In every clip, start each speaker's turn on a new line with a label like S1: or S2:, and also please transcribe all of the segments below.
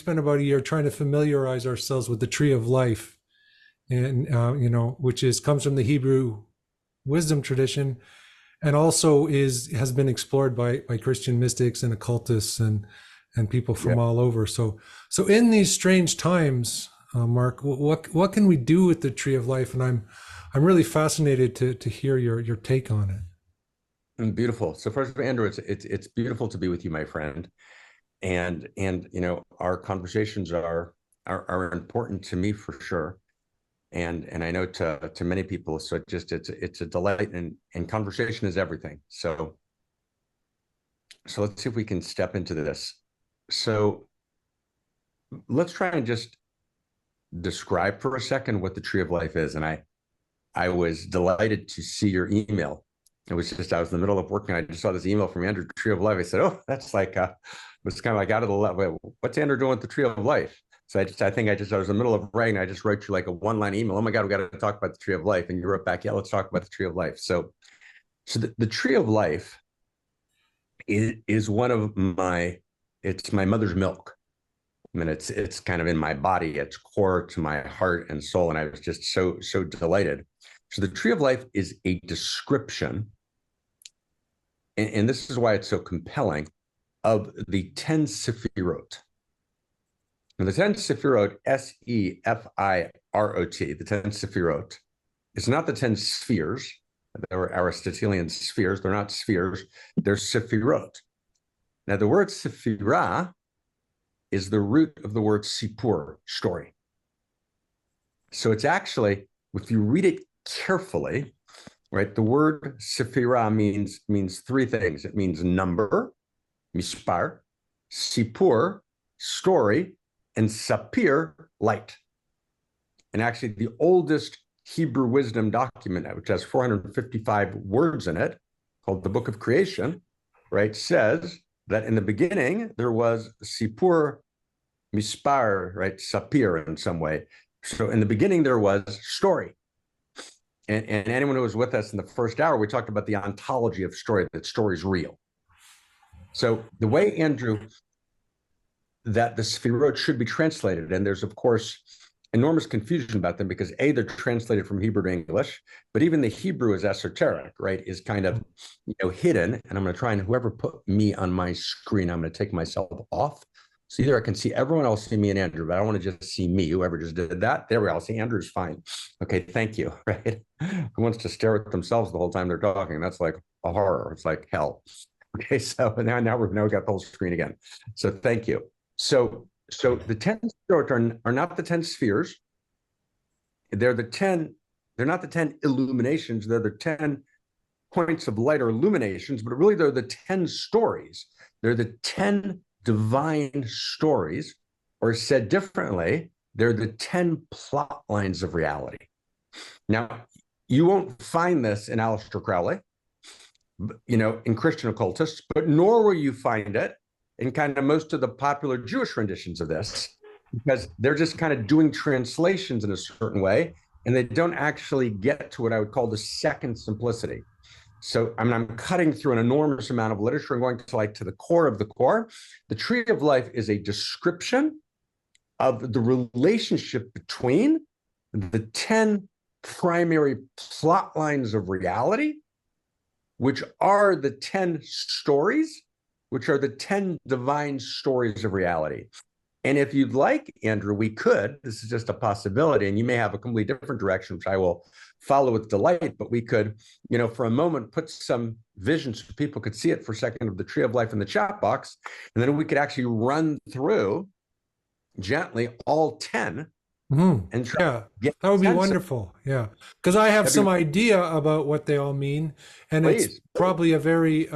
S1: spent about a year trying to familiarize ourselves with the tree of life, and which comes from the Hebrew wisdom tradition, and also has been explored by Christian mystics and occultists and people from all over. So in these strange times, Marc, what can we do with the tree of life? And I'm really fascinated to hear your take on it.
S2: Beautiful. So first of all, Andrew, it's beautiful to be with you, my friend. And our conversations are important to me for sure. And I know to many people. So it's a delight, and conversation is everything. So let's see if we can step into this. So let's try and just describe for a second what the tree of life is. And I was delighted to see your email. I was in the middle of working. I just saw this email from Andrew, Tree of Life. I said, oh, that's like, it's kind of like out of the level. What's Andrew doing with the Tree of Life? So I was in the middle of writing. I just wrote you like a one-line email. Oh my God, we got to talk about the Tree of Life. And you wrote back, yeah, let's talk about the Tree of Life. So the Tree of Life is one of it's my mother's milk. I mean, it's kind of in my body. It's core to my heart and soul. And I was just so delighted. So the Tree of Life is a description, and this is why it's so compelling, of the 10 Sephirot. And the 10 Sephirot, Sephirot, the 10 Sephirot, it's not the 10 spheres. They were Aristotelian spheres. They're not spheres. They're Sephirot. Now, the word Sephirah is the root of the word Sipur, story. So it's actually, if you read it carefully, right, the word Sephirah means three things. It means number, mispar, Sipur, story, and Sapir, light. And actually, the oldest Hebrew wisdom document, which has 455 words in it, called the Book of Creation, right, says that in the beginning there was Sipur, mispar, right, Sapir in some way. So in the beginning there was story. And anyone who was with us in the first hour, we talked about the ontology of story, that story is real. So the way, Andrew, that the Sephirot should be translated, and there's, of course, enormous confusion about them because A, they're translated from Hebrew to English, but even the Hebrew is esoteric, right, is kind of hidden. And I'm going to try, and whoever put me on my screen, I'm going to take myself off. So either I can see everyone else, see me and Andrew, but I want to just see me, whoever just did that. There we go. See, Andrew's fine. Okay, thank you, right? Who wants to stare at themselves the whole time they're talking? That's like a horror. It's like hell. Okay, so now we've got the whole screen again. So thank you. So the 10 spheres are not the 10 spheres. They're not the 10 illuminations. They're the 10 points of light or illuminations, but really they're the 10 stories. They're the 10 divine stories, or said differently, they're the 10 plot lines of reality. Now, you won't find this in Aleister Crowley, in Christian occultists, but nor will you find it in kind of most of the popular Jewish renditions of this, because they're just kind of doing translations in a certain way, and they don't actually get to what I would call the second simplicity. So I'm cutting through an enormous amount of literature and going to the core of the core. The Tree of Life is a description of the relationship between the 10 primary plot lines of reality, which are the 10 stories, which are the 10 divine stories of reality. And if you'd like, Andrew, this is just a possibility, and you may have a completely different direction, which I will follow with delight, but we could, for a moment, put some visions so people could see it for a second of the Tree of Life in the chat box, and then we could actually run through gently all 10 and try
S1: that would be wonderful. Yeah, because I have some idea about what they all mean, and it's probably a very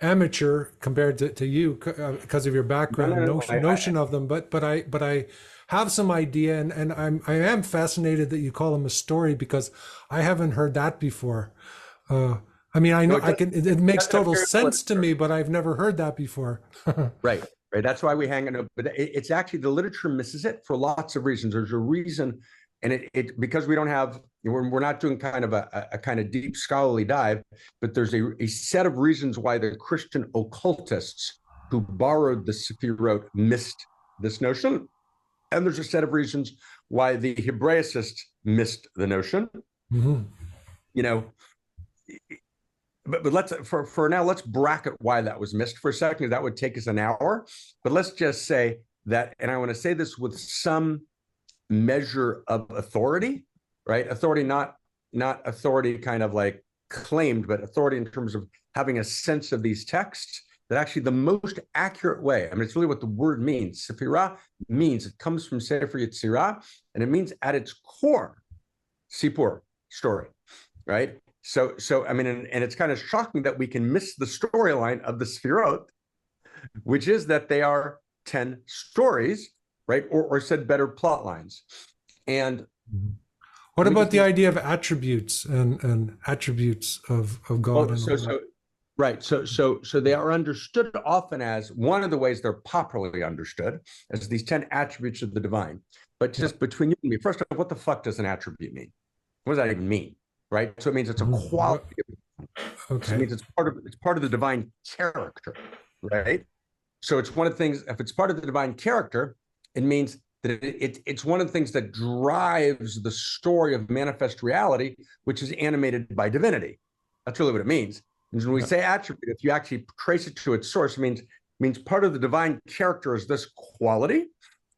S1: amateur compared to you because of your background notion of them, but I have some idea, and I am fascinated that you call them a story, because I haven't heard that before. I mean, I know it makes total sense to me, but I've never heard that before.
S2: Right. That's why we hang it. But it's actually, the literature misses it for lots of reasons. There's a reason, and it because we don't have, we're not doing kind of a kind of deep scholarly dive, but there's a set of reasons why the Christian occultists who borrowed the Sephirot missed this notion. And there's a set of reasons why the Hebraicists missed the notion.
S1: Mm-hmm.
S2: You know, but let's for now, let's bracket why that was missed for a second. That would take us an hour. But let's just say that, and I want to say this with some measure of authority, right? Authority, not authority kind of like claimed, but authority in terms of having a sense of these texts, that actually the most accurate way, I mean, it's really what the word means. Sephirot means, it comes from Sefer Yetzirah, and it means at its core, Sipur, story, right? So I mean, and it's kind of shocking that we can miss the storyline of the Sephirot, which is that they are 10 stories, right? Or said better, plot lines. And
S1: what about the idea of attributes and attributes of God?
S2: Right. So they are understood often as, one of the ways they're popularly understood as these 10 attributes of the divine. But just between you and me, first of all, what the fuck does an attribute mean? What does that even mean? Right. So it means it's a quality.
S1: Okay.
S2: So it means it's part of the divine character, right? So it's one of the things, if it's part of the divine character, it means that it's one of the things that drives the story of manifest reality, which is animated by divinity. That's really what it means. And when we say attribute, if you actually trace it to its source, it means part of the divine character is this quality,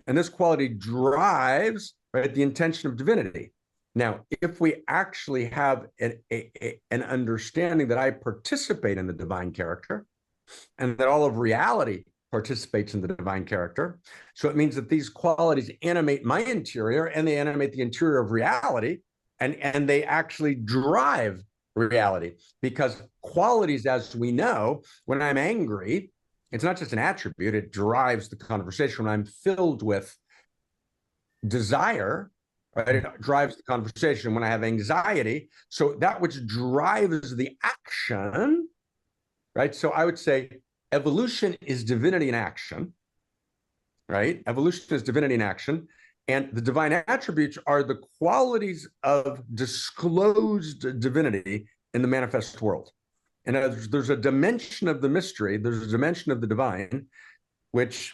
S2: and this quality drives, right, the intention of divinity. Now, if we actually have an understanding that I participate in the divine character, and that all of reality participates in the divine character, so it means that these qualities animate my interior, and they animate the interior of reality, and they actually drive reality, because qualities, as we know, when I'm angry, it's not just an attribute, it drives the conversation. When I'm filled with desire, right, it drives the conversation. When I have anxiety, so that which drives the action, right? So I would say evolution is divinity in action, right? Evolution is divinity in action. And the divine attributes are the qualities of disclosed divinity in the manifest world. And there's a dimension of the mystery, there's a dimension of the divine, which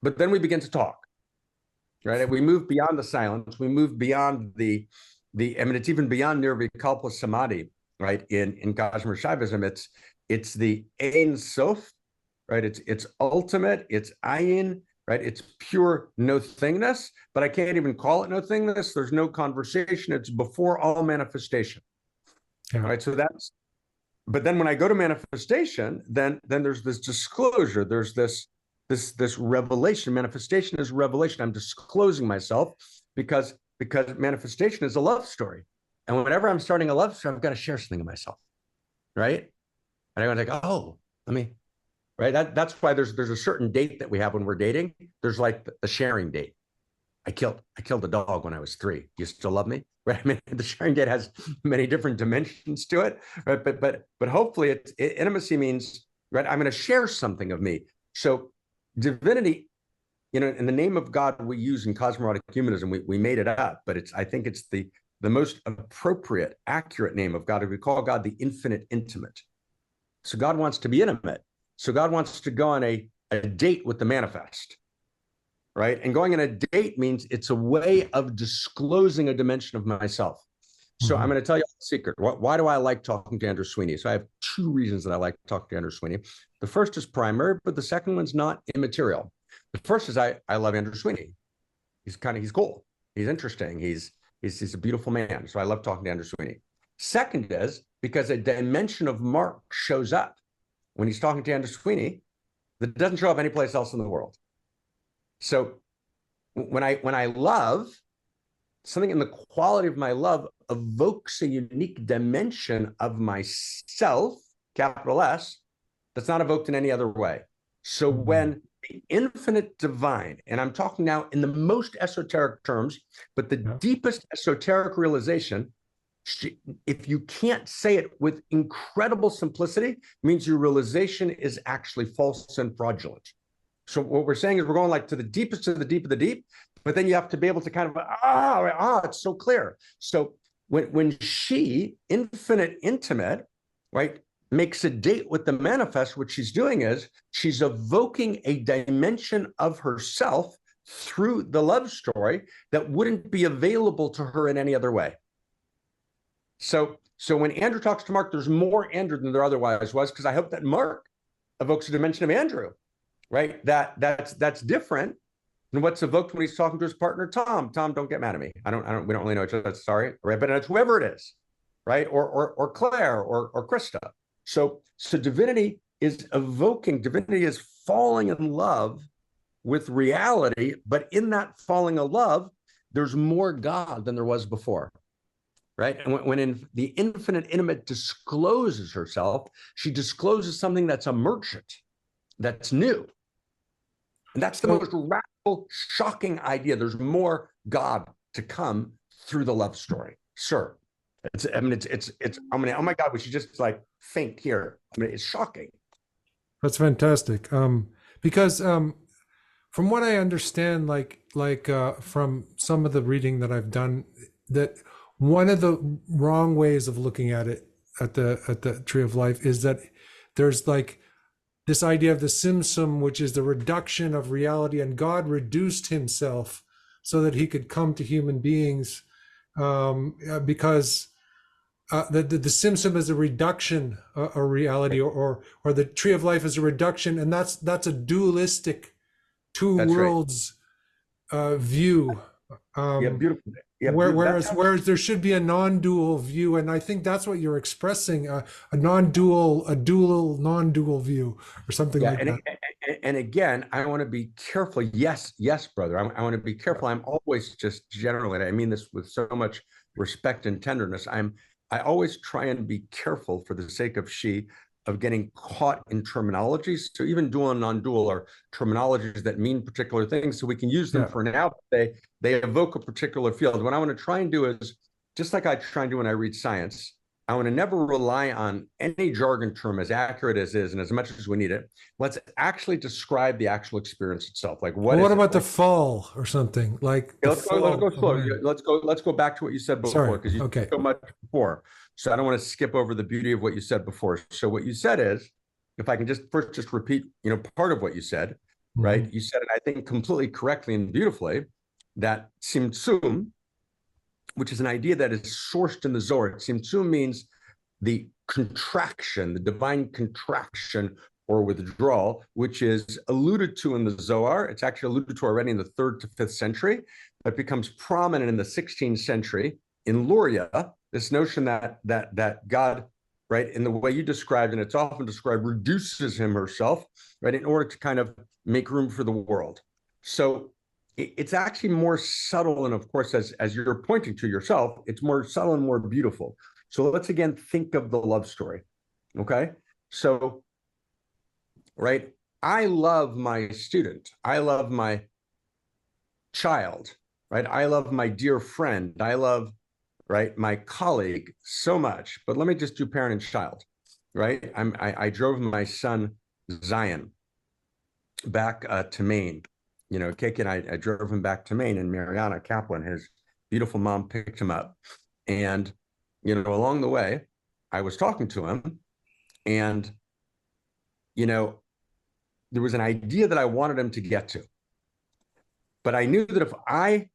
S2: but then we begin to talk, right? And we move beyond the silence, we move beyond the I mean, it's even beyond nirvikalpa samadhi, right? In Kashmir Shaivism, it's the Ein Sof, right? It's ultimate, it's ayin, right? It's pure no thingness, but I can't even call it no thingness. There's no conversation. It's before all manifestation, right? So that's, but then when I go to manifestation, then there's this disclosure. There's this revelation. Manifestation is revelation. I'm disclosing myself because manifestation is a love story. And whenever I'm starting a love story, I've got to share something of myself, right? And I want to go, oh, let me, right? That's why there's a certain date that we have when we're dating. There's like the sharing date. I killed a dog when I was 3. You still love me? Right? I mean, the sharing date has many different dimensions to it, right? But hopefully intimacy means, right, I'm going to share something of me. So divinity, you know, in the name of God we use in cosmologic humanism, we made it up, but I think it's the most appropriate, accurate name of God. We call God the infinite intimate. So God wants to be intimate. So God wants to go on a date with the manifest, right? And going on a date means it's a way of disclosing a dimension of myself. So I'm going to tell you a secret. Why do I like talking to Andrew Sweeney? So I have 2 reasons that I like talking to Andrew Sweeney. The first is primary, but the second one's not immaterial. The first is I love Andrew Sweeney. He's cool. He's interesting. He's a beautiful man. So I love talking to Andrew Sweeney. Second is because a dimension of Marc shows up when he's talking to Andrew Sweeney that doesn't show up anyplace else in the world. So when I love, something in the quality of my love evokes a unique dimension of myself, capital S, that's not evoked in any other way. So when the infinite divine, and I'm talking now in the most esoteric terms, but the deepest esoteric realization, if you can't say it with incredible simplicity, means your realization is actually false and fraudulent. So what we're saying is we're going like to the deepest of the deep of the deep, but then you have to be able to kind of, it's so clear. So when she, infinite intimate, right, makes a date with the manifest, what she's doing is she's evoking a dimension of herself through the love story that wouldn't be available to her in any other way. So when Andrew talks to Mark, there's more Andrew than there otherwise was, because I hope that Mark evokes a dimension of Andrew, right? That's different than what's evoked when he's talking to his partner, Tom. Tom, don't get mad at me. We don't really know each other. Sorry, right? But it's whoever it is, right? Or Claire or Krista. So divinity is falling in love with reality, but in that falling in love, there's more God than there was before, right? And when in the infinite intimate discloses herself, she discloses something that's emergent, that's new. And that's the most radical, shocking idea. There's more God to come through the love story. Sure. Oh my God, we should just like faint here. I mean, it's shocking.
S1: That's fantastic. Because from what I understand, from some of the reading that I've done, that one of the wrong ways of looking at it at the Tree of Life is that there's like this idea of the Tzimtzum, which is the reduction of reality, and God reduced himself so that he could come to human beings, because the Tzimtzum is a reduction of reality, or the Tree of Life is a reduction, and that's a dualistic two worlds view.
S2: Beautiful. Yeah,
S1: whereas there should be a non-dual view, and I think that's what you're expressing, a dual non-dual view, or something like that.
S2: And again, I want to be careful. Yes, brother. I want to be careful. I'm always just generally, and I mean this with so much respect and tenderness. I always try and be careful for the sake of getting caught in terminologies. So even dual and non-dual are terminologies that mean particular things, so we can use them for now. They evoke a particular field. What I want to try and do is, just like I try and do when I read science, I want to never rely on any jargon term, as accurate as is and as much as we need it. Let's actually describe the actual experience itself. Like what about
S1: the fall or something? Like
S2: let's go slow. Let's go back to what you said before, because you said so much before. So I don't want to skip over the beauty of what you said before. So what you said is, if I can just repeat, part of what you said, right? You said it, I think, completely correctly and beautifully, that Tzimtzum, which is an idea that is sourced in the Zohar. Tzimtzum means the contraction, the divine contraction or withdrawal, which is alluded to in the Zohar. It's actually alluded to already in the 3rd to 5th century, but becomes prominent in the 16th century in Luria. This notion that God, right, in the way you described, and it's often described, reduces him herself, right, in order to kind of make room for the world. So it's actually more subtle, and of course, as you're pointing to yourself, it's more subtle and more beautiful. So let's again think of the love story, okay? So, right, I love my student, I love my child, right? I love my dear friend, I love, right, my colleague so much. But let me just do parent and child, right? I drove my son Zion back to Maine. Keke and I drove him back to Maine, and Mariana Kaplan, his beautiful mom, picked him up. And, along the way, I was talking to him, and, there was an idea that I wanted him to get to. But I knew that if I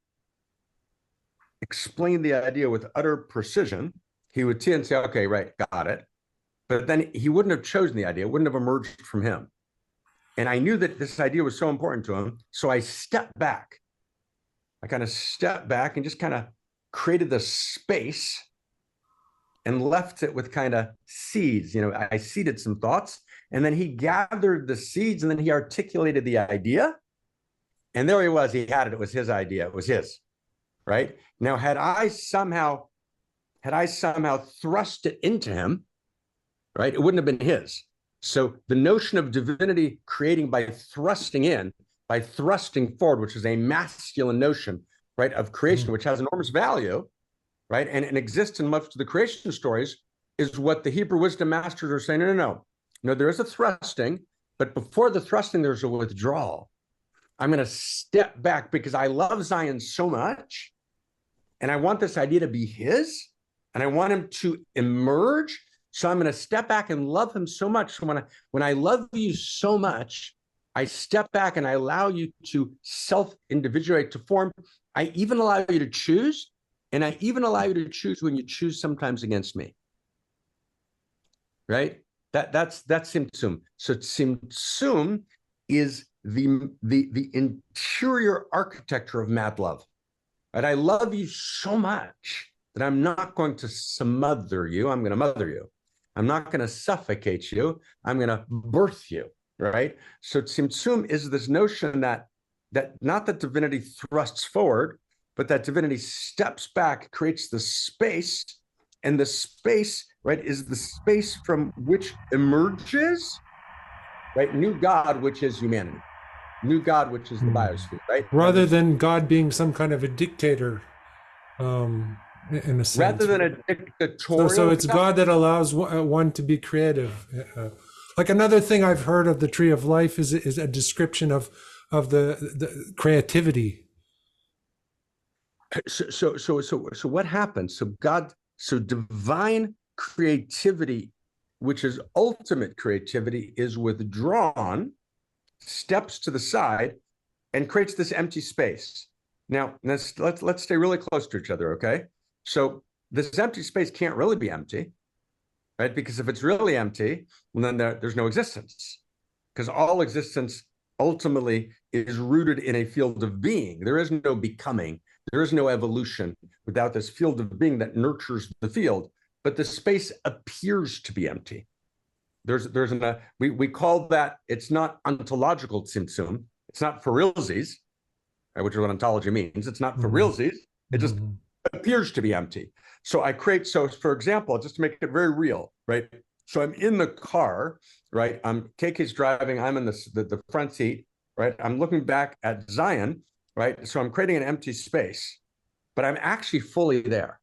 S2: explained the idea with utter precision, he would see and say, okay, right, got it. But then he wouldn't have chosen the idea, it wouldn't have emerged from him. And I knew that this idea was so important to him. So I stepped back. I kind of stepped back and just kind of created the space and left it with kind of seeds. I seeded some thoughts, and then he gathered the seeds, and then he articulated the idea. And there he was. He had it. It was his idea. It was his. Right? Now, had I somehow thrust it into him, right, it wouldn't have been his. So the notion of divinity creating by thrusting in, by thrusting forward, which is a masculine notion, right, of creation, which has enormous value, right, and exists in much of the creation stories, is what the Hebrew wisdom masters are saying, no, there is a thrusting, but before the thrusting, there's a withdrawal. I'm going to step back because I love Zion so much, and I want this idea to be his, and I want him to emerge. So I'm going to step back and love him so much. So when I love you so much, I step back and I allow you to self-individuate, to form. I even allow you to choose, and I even allow you to choose when you choose sometimes against me. Right? That's Tzimtzum. So Tzimtzum is the interior architecture of mad love. Right? I love you so much that I'm not going to smother you. I'm going to mother you. I'm not going to suffocate you. I'm going to birth you. Right? So Tzimtzum is this notion that not that divinity thrusts forward, but that divinity steps back, creates the space, and the space, right, is the space from which emerges, right, new God, which is humanity, new God, which is the biosphere, right?
S1: Rather than God being some kind of a dictator, in a sense.
S2: Rather than a dictatorial.
S1: So it's God that allows one to be creative. Like another thing I've heard of the tree of life is a description of the creativity.
S2: So what happens? So divine creativity, which is ultimate creativity, is withdrawn, steps to the side, and creates this empty space. Now, let's stay really close to each other, okay? So this empty space can't really be empty, right? Because if it's really empty, well, then there's no existence, because all existence ultimately is rooted in a field of being. There is no becoming. There is no evolution without this field of being that nurtures the field. But the space appears to be empty. We call that, it's not ontological tzimtzum. It's not for realsies, which is what ontology means. It's not for realsies. It just appears to be empty. So for example, just to make it very real, right? So I'm in the car, right? KK's driving. I'm in the front seat, right? I'm looking back at Zion, right? So I'm creating an empty space, but I'm actually fully there,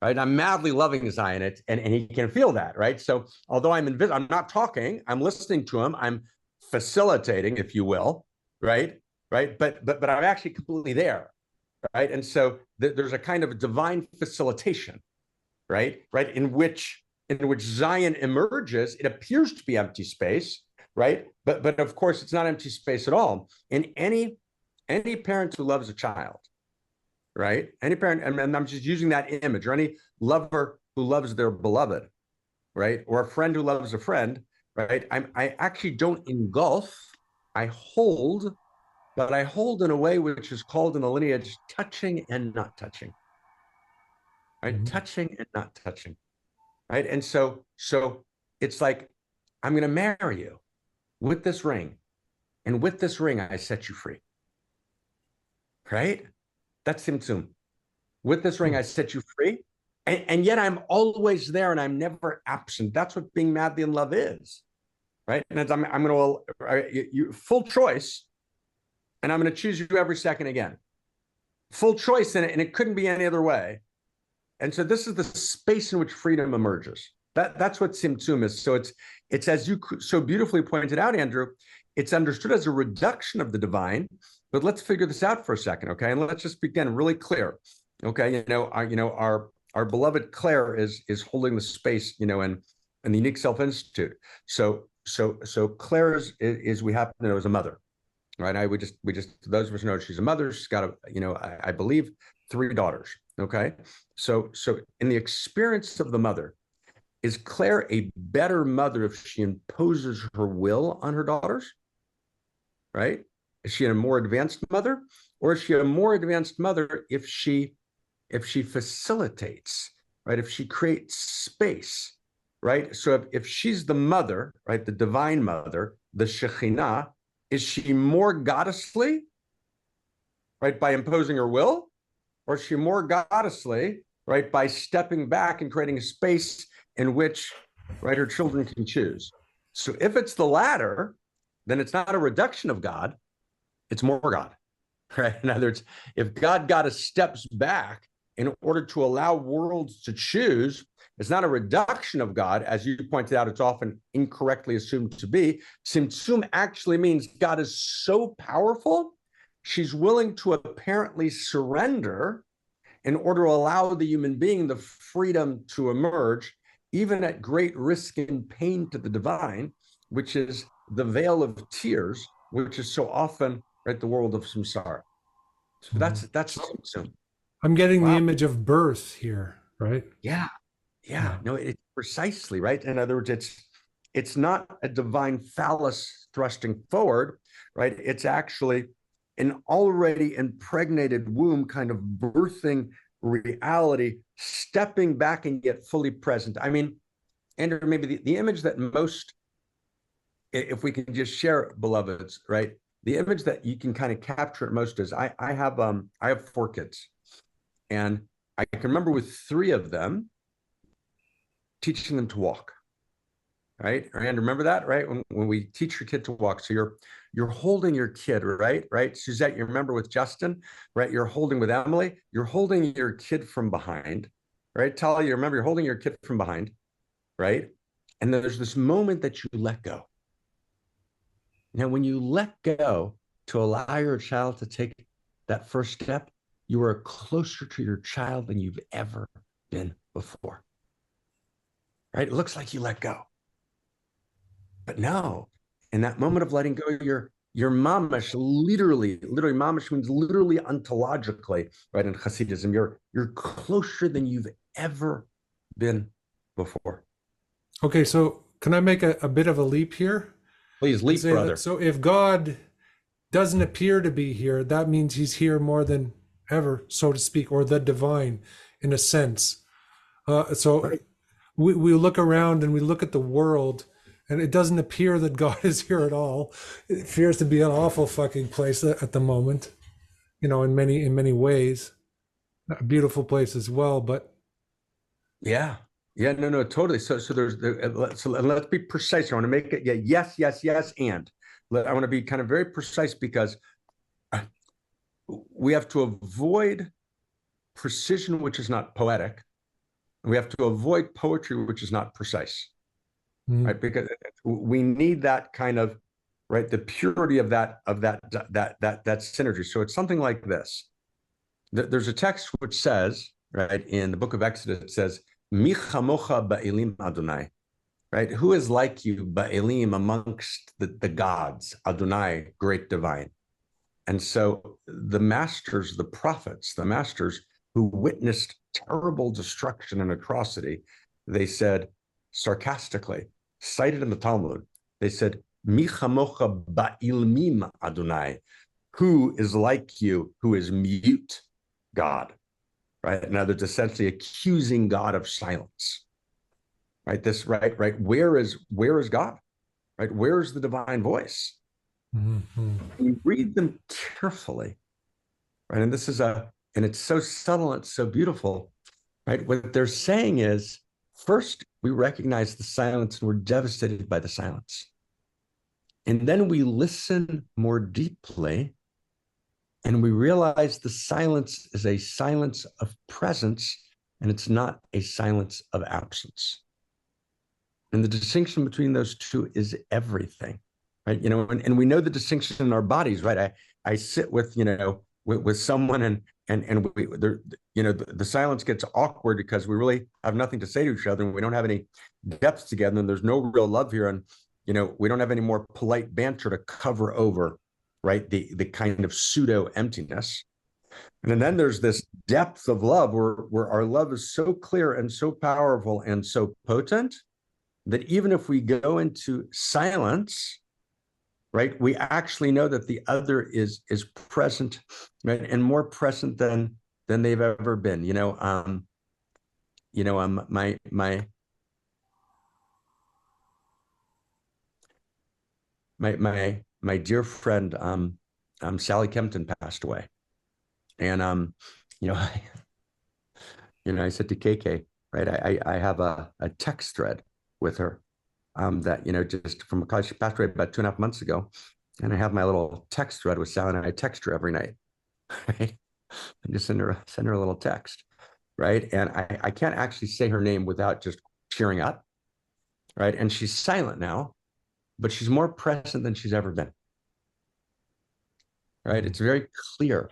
S2: right? I'm madly loving Zion, and he can feel that, right? So although I'm not talking, I'm listening to him, I'm facilitating, if you will, right? But I'm actually completely there, right? And so there's a kind of a divine facilitation, right? In which Zion emerges. It appears to be empty space, right? But of course, it's not empty space at all. And any parent who loves a child, right? Any parent, and I'm just using that image, or any lover who loves their beloved, right? Or a friend who loves a friend, right? I actually don't engulf, I hold, but I hold in a way which is called in the lineage touching and not touching, right? Touching and not touching, right? And so it's like, I'm going to marry you with this ring, and with this ring, I set you free, right? That's Tzimtzum. With this ring, I set you free, and yet I'm always there, and I'm never absent. That's what being madly in love is, right? And I'm going to full choice, and I'm going to choose you every second again. Full choice, and it couldn't be any other way. And so this is the space in which freedom emerges. That's what Tzimtzum is. So it's as you so beautifully pointed out, Andrew, it's understood as a reduction of the divine. But let's figure this out for a second, okay? And let's just begin really clear, okay? Our beloved Claire is holding the space, in the Unique Self Institute. So Claire is we happen to know, is a mother, right? We just those of us know she's a mother. She's got I believe 3 daughters. Okay, so in the experience of the mother, is Claire a better mother if she imposes her will on her daughters? Right? Is she a more advanced mother, or is she a more advanced mother if she facilitates, right? If she creates space, right? So if she's the mother, right, the divine mother, the Shekhinah, is she more goddessly, right, by imposing her will? Or is she more goddessly, right, by stepping back and creating a space in which, right, her children can choose? So if it's the latter, then it's not a reduction of God, it's more God, right? In other words, if God steps back in order to allow worlds to choose, it's not a reduction of God, as you pointed out, it's often incorrectly assumed to be. Tzimtzum actually means God is so powerful, she's willing to apparently surrender in order to allow the human being the freedom to emerge. even at great risk and pain to the divine, which is the veil of tears, which is so often, right, the world of samsara. So that's Tzimtzum.
S1: I'm getting the
S2: Wow.
S1: image of birth here, right?
S2: Yeah. Yeah. No, it's precisely right. In other words, it's not a divine phallus thrusting forward, right? It's actually an already impregnated womb kind of birthing reality, stepping back and yet fully present. I mean, Andrew, maybe the image that most, if we can just share it, beloveds, right? The image that you can kind of capture it most is I have 4 kids, and I can remember with 3 of them teaching them to walk. Right? And remember that, right? When we teach your kid to walk, so you're holding your kid, right? Suzette, you remember with Justin, right? You're holding with Emily, you're holding your kid from behind, right? Tali, you remember you're holding your kid from behind, right? And there's this moment that you let go. Now, when you let go to allow your child to take that first step, you are closer to your child than you've ever been before. Right? It looks like you let go. But no, in that moment of letting go, you're mamish, literally mamish means literally ontologically, right? In Hasidism, you're closer than you've ever been before.
S1: Okay, so can I make a bit of a leap here?
S2: Please leap, brother.
S1: So if God doesn't appear to be here, that means he's here more than ever, so to speak, or the divine in a sense. So right. we look around and we look at the world, and it doesn't appear that God is here at all. It appears to be an awful fucking place at the moment, in many ways. A beautiful place as well, but
S2: yeah, no, totally. So let's be precise. I want to make it yes, and I want to be kind of very precise, because we have to avoid precision, which is not poetic. We have to avoid poetry, which is not precise. Right? Because we need that kind of, right, the purity of that synergy. So it's something like this. There's a text which says, right, in the book of Exodus, it says, Mi chamocha ba'elim Adonai, right? Who is like you, ba'elim, amongst the gods, Adonai, great divine. And so the masters, the prophets, the masters who witnessed terrible destruction and atrocity, they said sarcastically, cited in the Talmud, they said, Mi chamocha ba'ilmim Adonai, who is like you, who is mute God, right? In other words, essentially accusing God of silence, right? This, right? Where is God, right? Where is the divine voice?
S1: Mm-hmm.
S2: You read them carefully, right? And this is and it's so subtle, it's so beautiful, right? What they're saying is, first, we recognize the silence and we're devastated by the silence. And then we listen more deeply and we realize the silence is a silence of presence and it's not a silence of absence. And the distinction between those two is everything, right? And we know the distinction in our bodies, right? I sit with, with someone and we, the silence gets awkward because we really have nothing to say to each other and we don't have any depth together and there's no real love here. And, we don't have any more polite banter to cover over, right? The kind of pseudo emptiness. And then there's this depth of love where our love is so clear and so powerful and so potent that even if we go into silence, right, we actually know that the other is present, right, and more present than they've ever been. My dear friend, Sally Kempton passed away, and I said to KK, right, I have a text thread with her, that, just from a she passed away about 2.5 months ago. And I have my little text thread with Sally and I text her every night, right? And just send her a little text, right? And I can't actually say her name without just cheering up, right? And she's silent now, but she's more present than she's ever been, right? It's very clear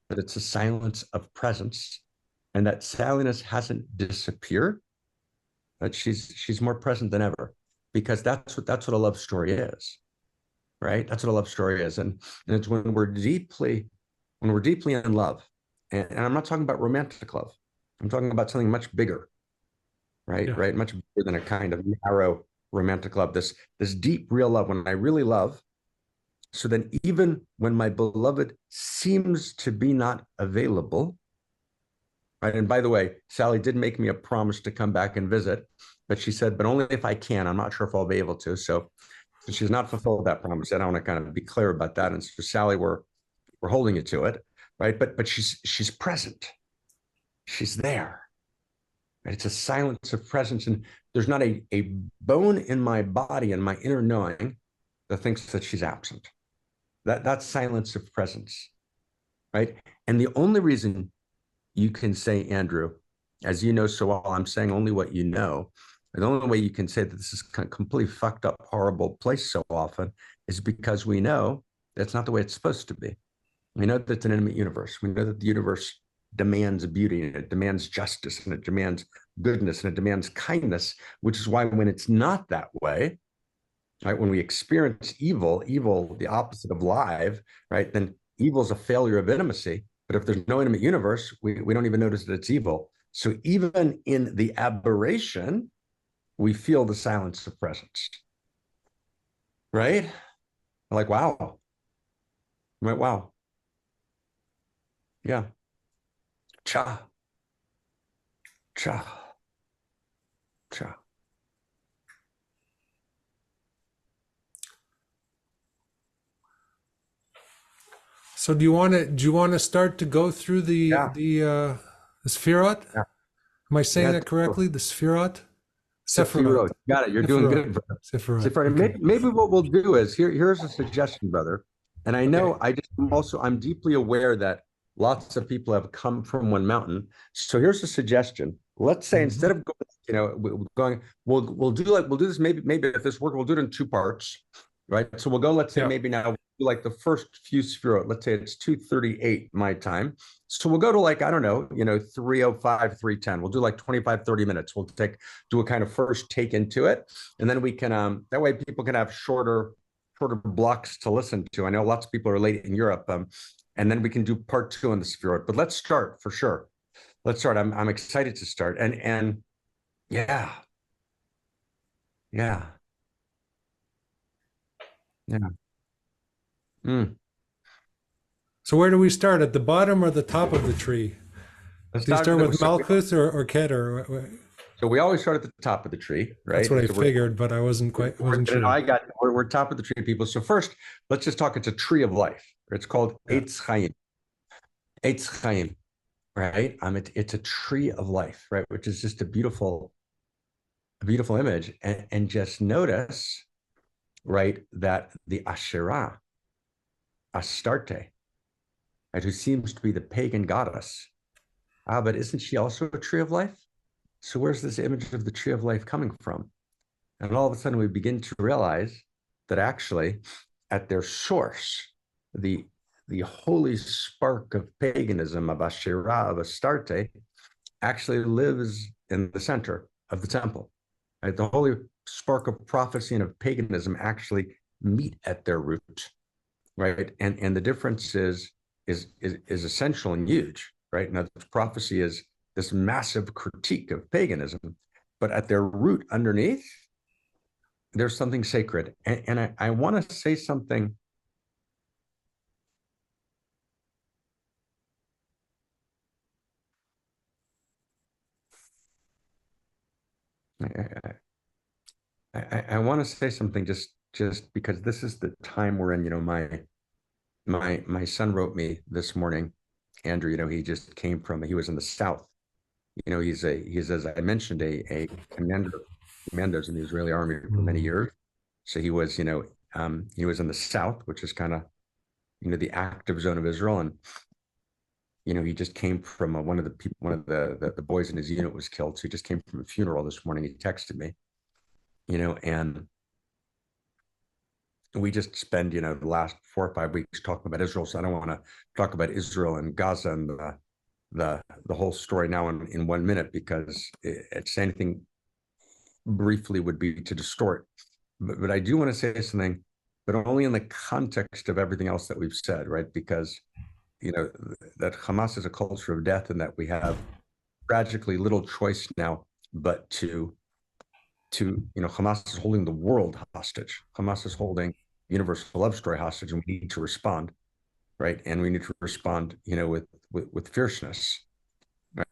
S2: that it's a silence of presence and that silence hasn't disappeared, that she's more present than ever, because that's what a love story is, right? That's what a love story is. And it's when we're deeply in love, and I'm not talking about romantic love. I'm talking about something much bigger, right?
S1: Yeah.
S2: Right, much bigger than a kind of narrow romantic love. This deep, real love, when I really love. So then, even when my beloved seems to be not available, right? And by the way, Sally did make me a promise to come back and visit, but she said, but only if I can. I'm not sure if I'll be able to. So she's not fulfilled that promise. And I want to kind of be clear about that. And so, Sally, we're holding you to it, right? But she's present. She's there. Right? It's a silence of presence, and there's not a bone in my body and my inner knowing that thinks that she's absent. That's silence of presence, right? And the only reason you can say, Andrew, as you know so well, I'm saying only what you know. And the only way you can say that this is a completely fucked up, horrible place so often is because we know that's not the way it's supposed to be. We know that it's an intimate universe. We know that the universe demands beauty, and it demands justice, and it demands goodness, and it demands kindness, which is why when it's not that way, right, when we experience evil, the opposite of live, right, then evil is a failure of intimacy. But if there's no intimate universe, we don't even notice that it's evil. So even in the aberration, we feel the silence of presence, right? Like, wow. Right, wow. Yeah. Cha. Cha. Cha.
S1: So do you want to start to go through the Sephirot?
S2: Yeah.
S1: Am I saying that correctly? The Sephirot?
S2: Sephirot. Got it. You're doing good, brother.
S1: Sephirot. Okay.
S2: Maybe what we'll do is here's a suggestion, brother. And I know I'm deeply aware that lots of people have come from one mountain. So here's a suggestion. Let's say instead of we'll do this maybe if this works, we'll do it in two parts, right? So we'll go. Let's say maybe now we'll do like the first few Sephirot. Let's say it's 2:38 my time. So we'll go to like, I don't know, 3:05, 3:10. We'll do like 25, 30 minutes. We'll do a kind of first take into it. And then we can, that way people can have shorter blocks to listen to. I know lots of people are late in Europe. And then we can do part two on the Sephirot. But let's start for sure. Let's start. I'm excited to start. And yeah. Yeah. Yeah. Mm.
S1: So where do we start? At the bottom or the top of the tree? Do you start with Malkuth or Keter?
S2: So we always start at the top of the tree, right?
S1: That's what I figured, but I wasn't sure.
S2: We're top of the tree people. So first, let's just talk. It's a tree of life. It's called Eitz Chaim. Eitz Chaim, right? It's a tree of life, right? Which is just a beautiful image. And just notice, right, that the Asherah, Astarte, right, who seems to be the pagan goddess, but isn't she also a tree of life? So where's this image of the tree of life coming from? And all of a sudden we begin to realize that actually at their source, the holy spark of paganism, of Asherah, of Astarte, actually lives in the center of the temple. Right? The holy spark of prophecy and of paganism actually meet at their root, right? And the difference is essential and huge, right? Now, prophecy is this massive critique of paganism, but at their root underneath, there's something sacred. And I want to say something. I want to say something just because this is the time we're in. My son wrote me this morning, Andrew. He just came from. He was in the South. He's as I mentioned a commandos in the Israeli army for many years. So he was in the South, which is kind of the active zone of Israel, and he just came from one of the boys in his unit was killed. So he just came from a funeral this morning. He texted me, and we just spend the last 4 or 5 weeks talking about Israel. So I don't want to talk about Israel and Gaza and the whole story now in 1 minute, because it's anything briefly would be to distort. But I do want to say something, but only in the context of everything else that we've said, right? Because, that Hamas is a culture of death, and that we have tragically little choice now but to Hamas is holding the world hostage. Hamas is holding universal love story hostage, and we need to respond, right? And we need to respond, with fierceness,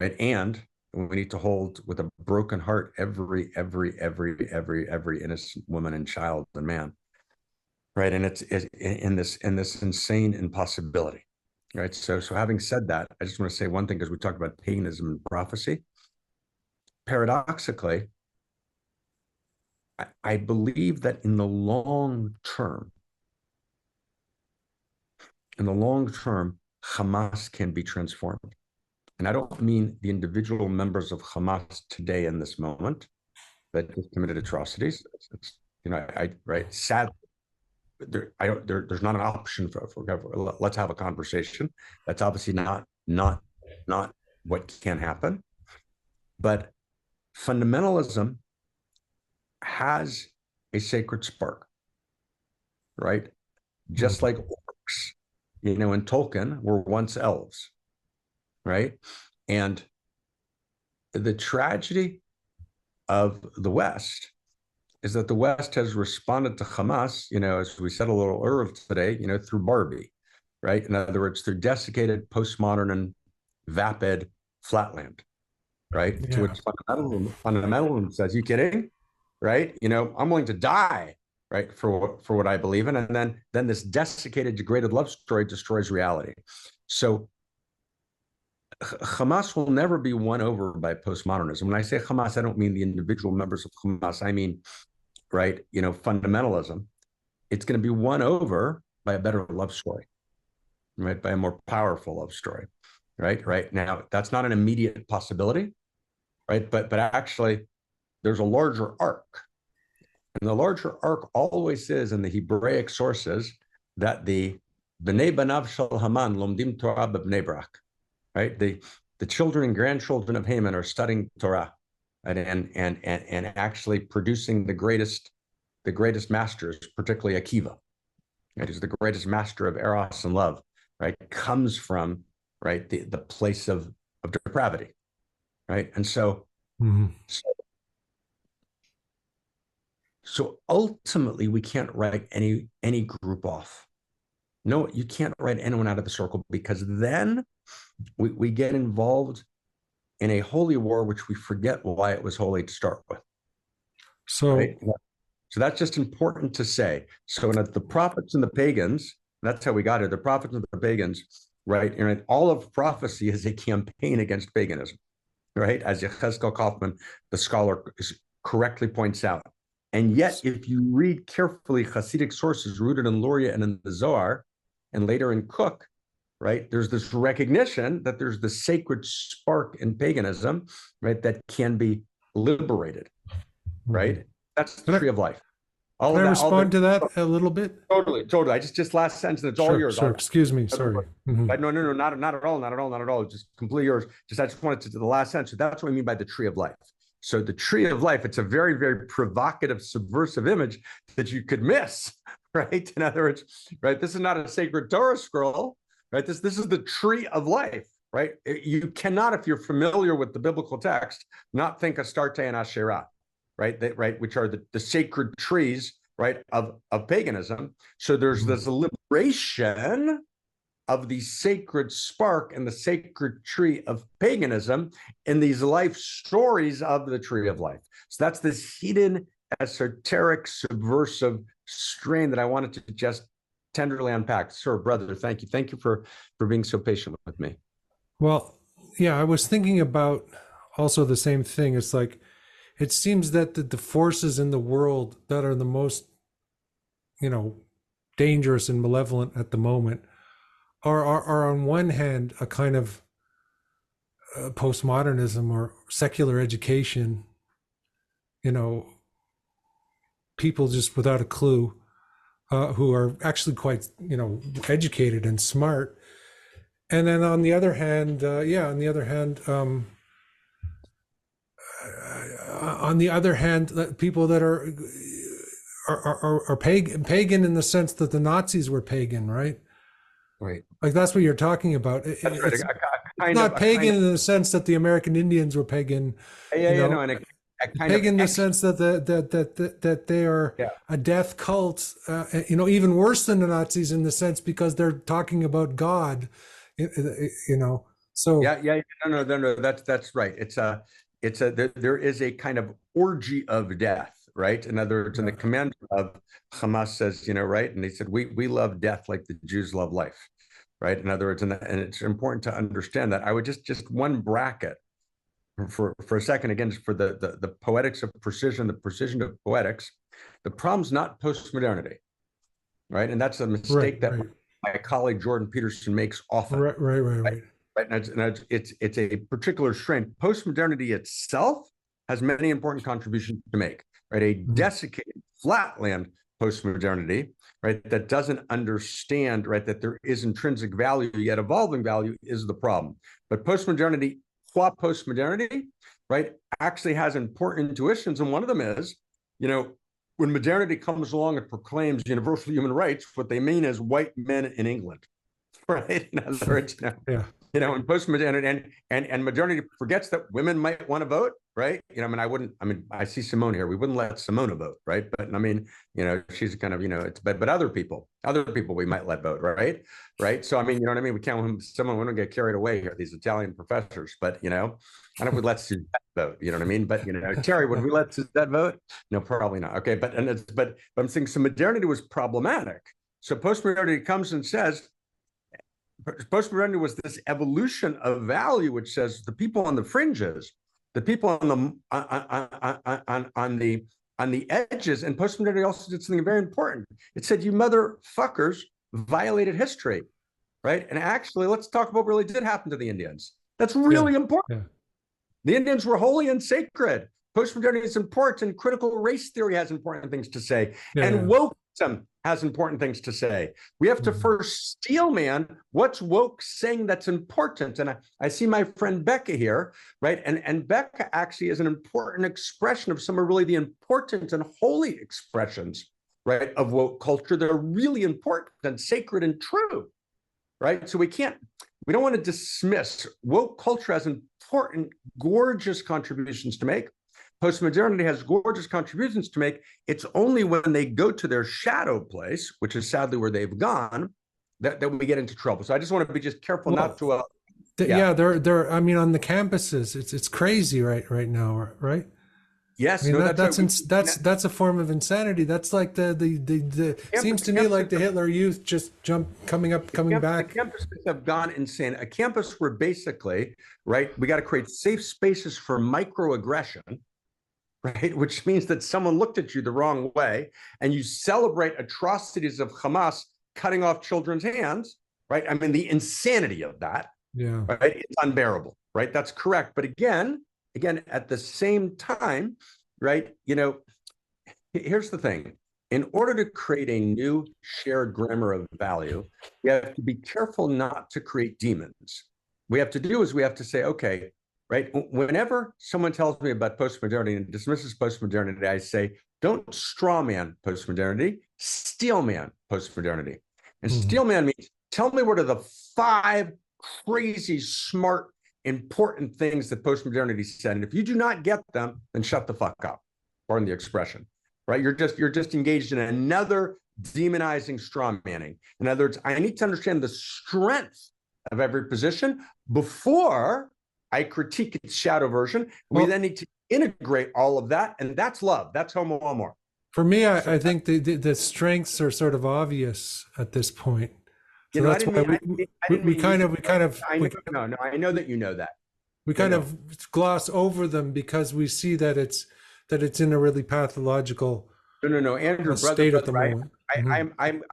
S2: right? And we need to hold with a broken heart every innocent woman and child and man, right? And it's in this insane impossibility, right? So having said that, I just want to say one thing, because we talked about paganism and prophecy. Paradoxically, I believe that in the long term, Hamas can be transformed. And I don't mean the individual members of Hamas today in this moment that have committed atrocities. Right? Sadly, there's not an option for let's have a conversation. That's obviously not what can happen. But fundamentalism has a sacred spark, right? Just like orcs, in Tolkien, were once elves, right? And the tragedy of the West is that the West has responded to Hamas, as we said a little earlier today, through Barbie, right? In other words, through desiccated, postmodern, and vapid flatland, right? Yeah. To which fundamentalism says, "You kidding?" Right? I'm willing to die, right, for what I believe in, and then this desiccated, degraded love story destroys reality. So Hamas will never be won over by postmodernism. When I say Hamas, I don't mean the individual members of Hamas. I mean, right, fundamentalism. It's going to be won over by a better love story, right, by a more powerful love story, right. Now, that's not an immediate possibility, right, but actually, there's a larger arc. And the larger arc always is in the Hebraic sources that the B'nai Banav Shel Haman Lomdim Torah B'Bnei Brak, right? The children and grandchildren of Haman are studying Torah, right? and actually producing the greatest masters, particularly Akiva, right? Who's the greatest master of Eros and love, right? Comes from, right, the place of depravity, right? And so, so ultimately, we can't write any group off. No, you can't write anyone out of the circle, because then we get involved in a holy war, which we forget why it was holy to start with.
S1: So,
S2: right? So that's just important to say. So the prophets and the pagans, that's how we got here. The prophets and the pagans, right? And all of prophecy is a campaign against paganism, right? As Yechezkel Kaufman, the scholar, correctly points out. And yet, if you read carefully Hasidic sources rooted in Luria and in the Zohar, and later in Cook, right, there's this recognition that there's the sacred spark in paganism, right, that can be liberated, right? That's the tree of life.
S1: Can I respond to that a little bit?
S2: Totally. I just last sentence, and it's all yours.
S1: Sure. Excuse me. Sorry.
S2: No, not at all. Just completely yours. I just wanted to the last sentence. So that's what I mean by the tree of life. So the tree of life, it's a very, very provocative, subversive image that you could miss, right? In other words, right, this is not a sacred Torah scroll, right? This is the tree of life, right? You cannot, if you're familiar with the biblical text, not think Astarte and Asherah, right? Which are the sacred trees, right, of paganism. So there's this liberation of the sacred spark and the sacred tree of paganism in these life stories of the tree of life. So that's this hidden, esoteric, subversive strain that I wanted to just tenderly unpack. Sir, brother, thank you. Thank you for being so patient with me.
S1: Well, yeah, I was thinking about also the same thing. It's like, it seems that the forces in the world that are the most, dangerous and malevolent at the moment are on one hand a kind of postmodernism or secular education, people just without a clue, who are actually quite, educated and smart. And then on the other hand, on the other hand, people that are pagan in the sense that the Nazis were pagan, right?
S2: Right.
S1: Like that's what you're talking about.
S2: That's right.
S1: It's not pagan in the sense that the American Indians were pagan.
S2: No, and a kind
S1: pagan in the
S2: of
S1: sense that that they are a death cult. Even worse than the Nazis in the sense because they're talking about God. So
S2: no. That's right. There is a kind of orgy of death, right? In other words, and the commander of Hamas says, right, and he said, we love death like the Jews love life, right? In other words, and it's important to understand that. I would just one bracket for a second again, just for the poetics of precision, the precision of poetics. The problem's not postmodernity, right? And that's a mistake that my colleague Jordan Peterson makes often.
S1: Right.
S2: Right. And it's a particular strain. Postmodernity itself has many important contributions to make, right? A desiccated, flatland postmodernity, right, that doesn't understand, right, that there is intrinsic value, yet evolving value is the problem. But postmodernity, qua postmodernity, right, actually has important intuitions. And one of them is, when modernity comes along and proclaims universal human rights, what they mean is white men in England, right? In other words, and postmodernity and modernity forgets that women might want to vote, right? I see Simone here. We wouldn't let Simona vote, right? But she's kind of, but other people we might let vote, right? Right. So, you know what I mean? We wouldn't get carried away here, these Italian professors, but, I don't know if we'd let Suzette vote, you know what I mean? But, Terry, would we let Suzette vote? No, probably not. Okay. But I'm saying, so modernity was problematic. So postmodernity comes and says, postmodernity was this evolution of value, which says the people on the fringes, the people on the edges, and postmodernity also did something very important. It said, you motherfuckers violated history, right? And actually, let's talk about what really did happen to the Indians. That's really important. The Indians were holy and sacred. Postmodernity is important. Critical race theory has important things to say. And wokeism has important things to say. We have to first steel man what's woke saying that's important. And I see my friend Becca here, right? And Becca actually is an important expression of some of really the important and holy expressions, right, of woke culture that are really important and sacred and true, right? So we don't want to dismiss woke culture as important, gorgeous contributions to make. Postmodernity has gorgeous contributions to make. It's only when they go to their shadow place, which is sadly where they've gone, that we get into trouble. So I just want to be just careful not to.
S1: They're. On the campuses, it's crazy right now, right?
S2: Yes,
S1: that's a form of insanity. That's like the seems to me like the Hitler Youth just coming back.
S2: The campuses have gone insane. A campus where basically, right, we got to create safe spaces for microaggression, right? Which means that someone looked at you the wrong way and you celebrate atrocities of Hamas cutting off children's hands, right? The insanity of that, right? It's unbearable, right? That's correct. But again, at the same time, right, here's the thing. In order to create a new shared grammar of value, we have to be careful not to create demons. What we have to say, okay, right? Whenever someone tells me about postmodernity and dismisses postmodernity, I say, don't straw man postmodernity, steel man postmodernity. And steel man means, tell me what are the 5 crazy, smart, important things that postmodernity said. And if you do not get them, then shut the fuck up. Pardon the expression, right? You're just engaged in another demonizing straw manning. In other words, I need to understand the strength of every position before I critique its shadow version. We then need to integrate all of that, and that's love. That's homo amor.
S1: For me, I think the strengths are sort of obvious at this point. So that's why we kind of.
S2: I know that you know that.
S1: We kind of gloss over them because we see that it's in a really pathological.
S2: No, Andrew,
S1: state at the moment.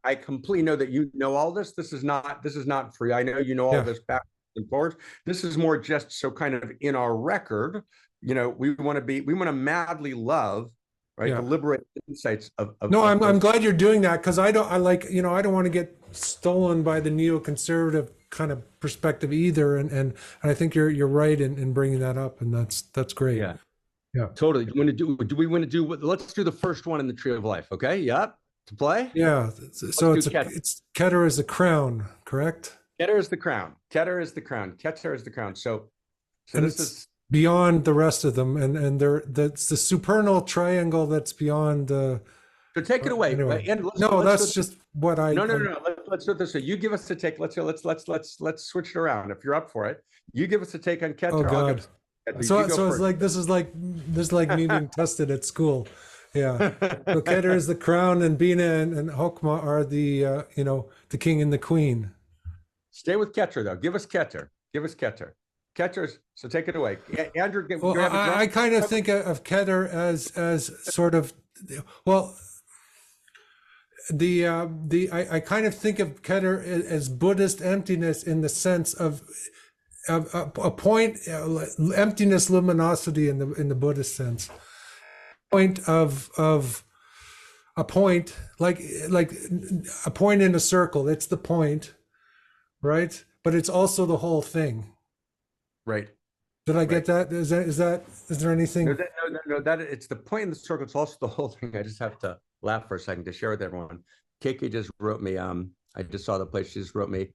S2: I completely know that you know all this. This is not free. I know you know all this back and forth. This is more just so kind of in our record. We want to madly love, right? The liberated insights of.
S1: No, I'm glad you're doing that because I don't want to get stolen by the neoconservative kind of perspective either. And I think you're right in bringing that up, and that's great.
S2: Yeah.
S1: Yeah.
S2: Totally. Do we want to do let's do the first one in the tree of life. Okay. Yep. To play.
S1: Yeah. So it's Keter is the crown, correct?
S2: Keter is the crown. Keter is the crown. Keter is the crown. So
S1: and
S2: this
S1: it's
S2: is
S1: beyond the rest of them, and that's the supernal triangle that's beyond the.
S2: So take it away.
S1: Anyway.
S2: And
S1: that's just what I.
S2: No. Let's do this. So you give us a take. Let's switch it around. If you're up for it, you give us a take on Keter.
S1: Oh God. So it's like this is like me being tested at school. Yeah. So Keter is the crown, and Bina and Hokmah are the the king and the queen.
S2: Stay with Keter though. Give us Keter. Keter. So take it away, Andrew.
S1: I kind of think of Keter as sort of, well, I kind of think of Keter as Buddhist emptiness in the sense of a point, emptiness, luminosity in the Buddhist sense. Point of a point, like a point in a circle. It's the point, right? But it's also the whole thing.
S2: Right.
S1: Did I get that? Is there anything?
S2: No, that it's the point in the circle. It's also the whole thing. I just have to laugh for a second to share with everyone. Kiki just wrote me, I just saw the place. She just wrote me,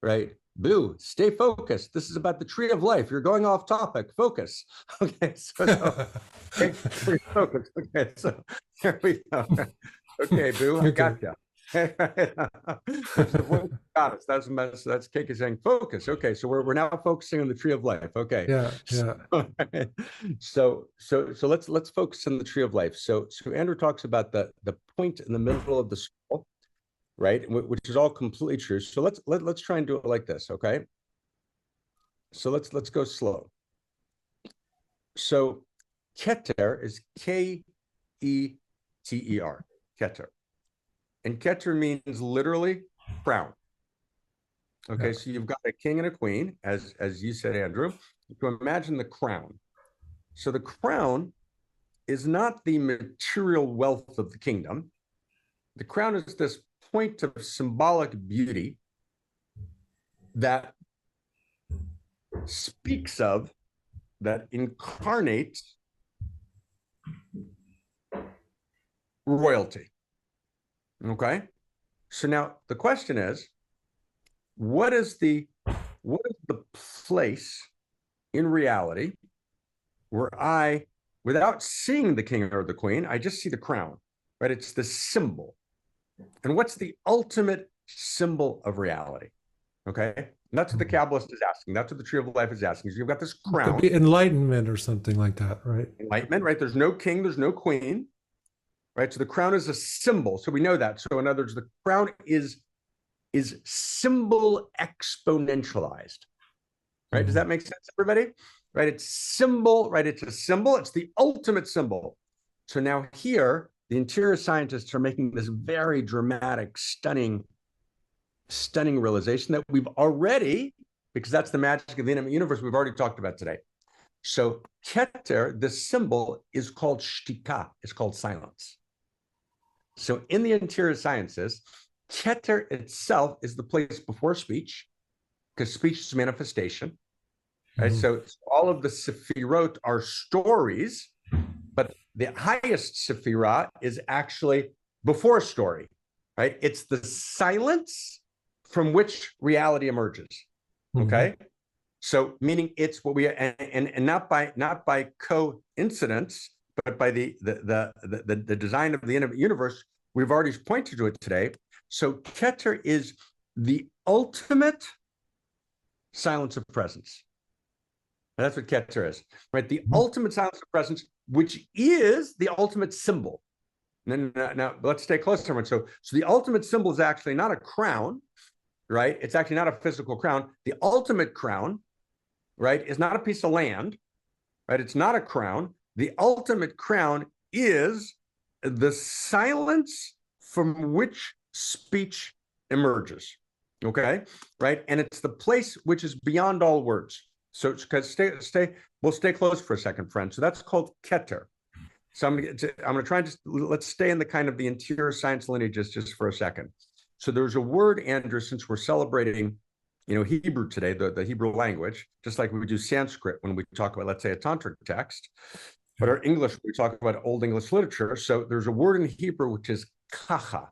S2: right? Boo, stay focused. This is about the tree of life. You're going off topic. Focus. Okay, so focus. Okay, so here we go. Okay, Boo, I got you. That's the voice of goddess. That's Kiki saying focus. Okay, so we're now focusing on the tree of life. Okay.
S1: Yeah.
S2: So let's focus on the tree of life. So Andrew talks about the point in the middle of the circle, right? Which is all completely true. So let's try and do it like this, okay? So let's go slow. So Keter is Keter, Keter. And Keter means literally crown. Okay, yeah. So you've got a king and a queen, as you said, Andrew. To imagine the crown. So the crown is not the material wealth of the kingdom. The crown is this point of symbolic beauty that speaks of, that incarnates royalty. Okay, so now the question is, what is the place in reality where I, without seeing the king or the queen, I just see the crown, right? It's the symbol. And what's the ultimate symbol of reality? Okay, and that's what the Kabbalist is asking. That's what the tree of life is asking. So you've got this crown.
S1: Could be enlightenment or something like that, right?
S2: Enlightenment, right? There's no king, there's no queen. Right, so the crown is a symbol, so we know that. So in other words, the crown is symbol exponentialized. Right, does that make sense, everybody? Right, it's symbol. Right, it's a symbol. It's the ultimate symbol. So now here, the interior scientists are making this very dramatic, stunning realization that we've already, because that's the magic of the intimate universe, we've already talked about today. So Keter, the symbol, is called shtika. It's called silence. So in the interior sciences, Keter itself is the place before speech, because speech is manifestation. Right? So all of the Sephirot are stories, but the highest Sephirot is actually before story. Right? It's the silence from which reality emerges. Okay. So meaning it's what we and not by coincidence, but by the design of the intimate universe, we've already pointed to it today. So Keter is the ultimate silence of presence. And that's what Keter is, right? The ultimate silence of presence, which is the ultimate symbol. Now let's stay close to everyone. So the ultimate symbol is actually not a crown, right? It's actually not a physical crown. The ultimate crown, right, is not a piece of land, right? It's not a crown. The ultimate crown is the silence from which speech emerges, okay? Right, and it's the place which is beyond all words. So we'll stay close for a second, friend. So that's called Keter. So I'm gonna try and just, let's stay in the kind of the interior science lineages just for a second. So there's a word, Andrew, since we're celebrating, Hebrew today, the Hebrew language, just like we do Sanskrit when we talk about, let's say, a tantric text. But our English, we talk about Old English literature. So there's a word in Hebrew which is kacha.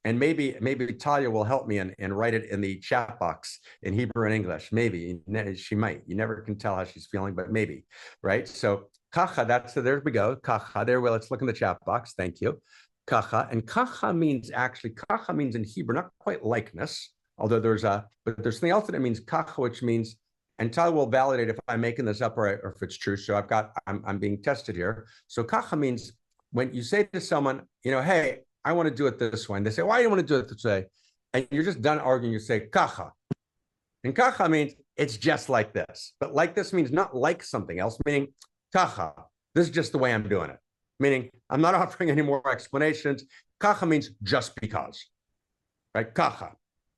S2: And maybe Talia will help me and write it in the chat box in Hebrew and English. Maybe she might. You never can tell how she's feeling, but maybe, right? So kacha, there we go. Kacha, there. Well, let's look in the chat box. Thank you. Kacha, and kacha means in Hebrew not quite likeness, although there's something else that it means kacha, which means, and Talia will validate if I'm making this up or if it's true. So I'm being tested here. So kacha means when you say to someone, hey, I want to do it this way. And they say, why do you want to do it this way? And you're just done arguing. You say, kacha. And kacha means it's just like this. But like this means not like something else, meaning kacha. This is just the way I'm doing it. Meaning I'm not offering any more explanations. Kacha means just because. Right? Kacha.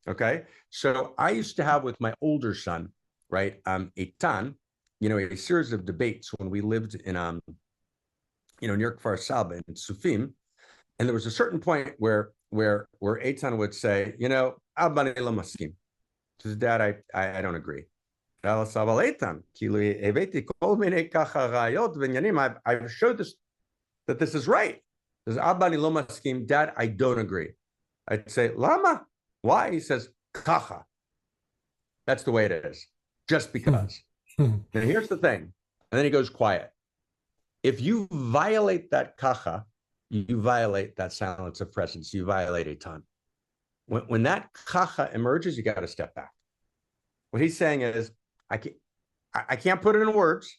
S2: Okay? So I used to have with my older son, right, Eitan, a series of debates when we lived in, near Kfar Saba in Sufim. And there was a certain point where Eitan would say, Abani lo maskim. Says, Dad, I don't agree. I've showed this that this is right. Says, Abani lo maskim. Dad, I don't agree. I'd say, Lama? Why? He says, kacha. That's the way it is. Just because. Now here's the thing. And then he goes quiet. If you violate that kacha, you violate that silence of presence. You violate a ton. When that kacha emerges, you got to step back. What he's saying is, I can't put it in words,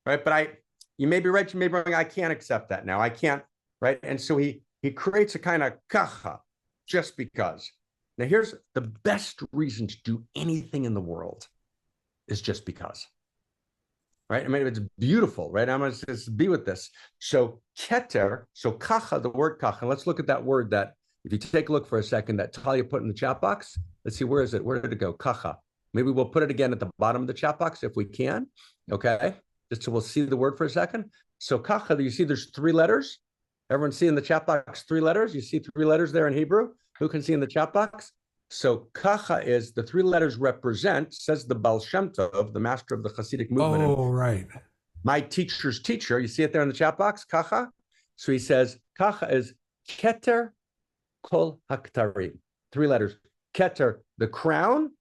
S2: right? But you may be right, you may be wrong. I can't accept that now. I can't, right? And so he creates a kind of kacha just because. Now here's the best reason to do anything in the world is just because. Right? I mean, it's beautiful, right? I'm going to just be with this. So Keter, so kacha, the word kacha, let's look at that word that, if you take a look for a second, that Talia put in the chat box. Let's see, where is it? Where did it go? Kacha. Maybe we'll put it again at the bottom of the chat box if we can. Okay? Just so we'll see the word for a second. So kacha, you see there's 3 letters. Everyone see in the chat box 3 letters? You see 3 letters there in Hebrew? Who can see in the chat box? So kacha is the 3 letters represent, says the Baal Shem Tov, the master of the Hasidic movement.
S1: Oh, right.
S2: My teacher's teacher. You see it there in the chat box, kacha? So he says, kacha is Keter kol haktarim. 3 letters. Keter, the crown,